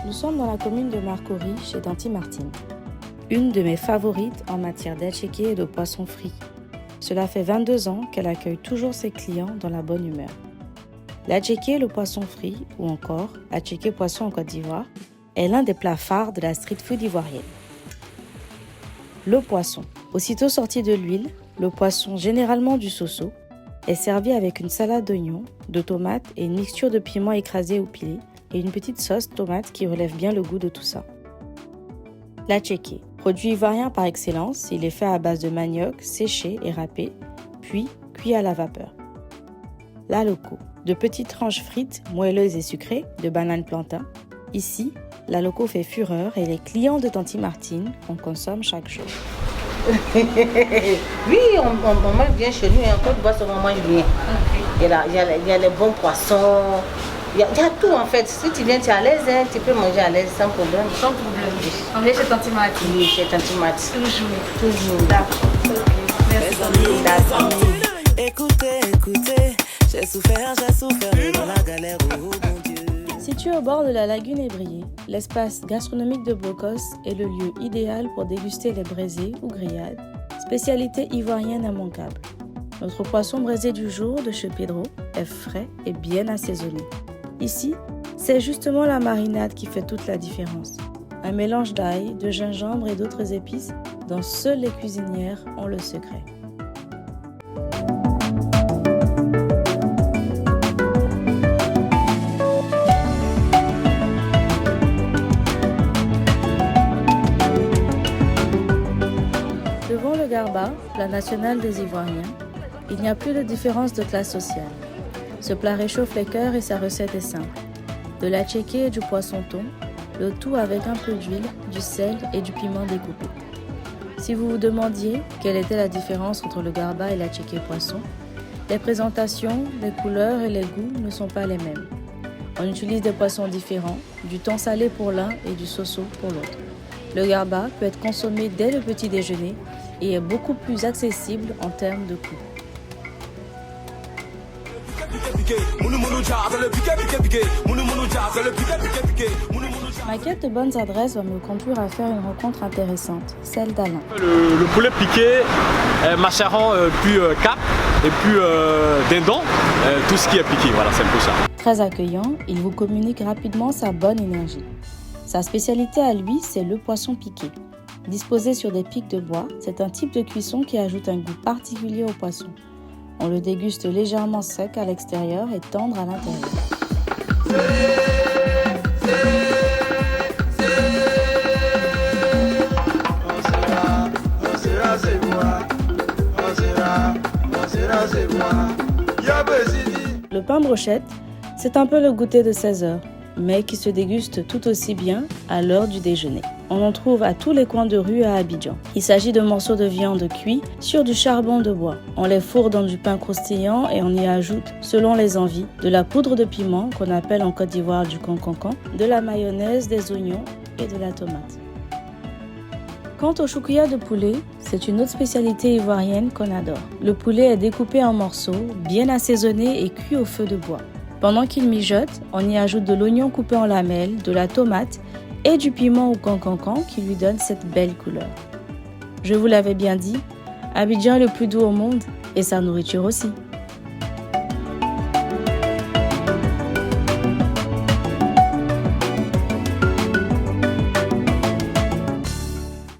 Nous sommes dans la commune de Marcory, chez Tanti Martine. Une de mes favorites en matière d'attiéké et de poisson frit. Cela fait 22 ans qu'elle accueille toujours ses clients dans la bonne humeur. L'attiéké, le poisson frit, ou encore attiéké poisson en Côte d'Ivoire, est l'un des plats phares de la street food ivoirienne. Le poisson. Aussitôt sorti de l'huile, le poisson, généralement du soso, est servi avec une salade d'oignons, de tomates et une mixture de piments écrasés ou pilés et une petite sauce tomate qui relève bien le goût de tout ça. L'attiéké. Produit ivoirien par excellence, il est fait à base de manioc séché et râpé, puis cuit à la vapeur. La loco. De petites tranches frites, moelleuses et sucrées, de bananes plantain. Ici, la loco fait fureur et les clients de Tanti Martine en consomment chaque jour. Oui, on mange bien chez nous et en Côte d'Ivoire, on mange bien. Il y a les bons poissons, il y a tout en fait. Si tu viens, tu es à l'aise, hein, tu peux manger à l'aise sans problème. Sans problème. On vient chez Tanti Martine. Oui, chez Tanti Martine. Toujours. D'accord. Merci. Écoutez, j'ai souffert dans la galère, oh mon Dieu. Situé au bord de la lagune ébriée, l'espace gastronomique de Bocos est le lieu idéal pour déguster les braisés ou grillades, spécialité ivoirienne immanquable. Notre poisson braisé du jour de chez Pedro est frais et bien assaisonné. Ici, c'est justement la marinade qui fait toute la différence. Un mélange d'ail, de gingembre et d'autres épices dont seules les cuisinières ont le secret. Devant le garba, plat national des Ivoiriens, il n'y a plus de différence de classe sociale. Ce plat réchauffe les cœurs et sa recette est simple. De l'attiéké et du poisson thon, le tout avec un peu d'huile, du sel et du piment découpé. Si vous vous demandiez quelle était la différence entre le garba et l'attiéké poisson, les présentations, les couleurs et les goûts ne sont pas les mêmes. On utilise des poissons différents, du thon salé pour l'un et du soso pour l'autre. Le garba peut être consommé dès le petit déjeuner et est beaucoup plus accessible en termes de coût. Ma quête de bonnes adresses va me conduire à faire une rencontre intéressante, celle d'Alain. Le poulet piqué, macharon puis cap et puis dindon, tout ce qui est piqué, voilà, c'est un peu ça. Très accueillant, il vous communique rapidement sa bonne énergie. Sa spécialité à lui, c'est le poisson piqué. Disposé sur des pics de bois, c'est un type de cuisson qui ajoute un goût particulier au poisson. On le déguste légèrement sec à l'extérieur et tendre à l'intérieur. Le pain brochette, c'est un peu le goûter de 16 heures, mais qui se déguste tout aussi bien à l'heure du déjeuner. On en trouve à tous les coins de rue à Abidjan. Il s'agit de morceaux de viande cuits sur du charbon de bois. On les fourre dans du pain croustillant et on y ajoute, selon les envies, de la poudre de piment qu'on appelle en Côte d'Ivoire du cancancan, de la mayonnaise, des oignons et de la tomate. Quant au choukouya de poulet, c'est une autre spécialité ivoirienne qu'on adore. Le poulet est découpé en morceaux, bien assaisonné et cuit au feu de bois. Pendant qu'il mijote, on y ajoute de l'oignon coupé en lamelles, de la tomate et du piment ou cancancan qui lui donne cette belle couleur. Je vous l'avais bien dit, Abidjan est le plus doux au monde et sa nourriture aussi.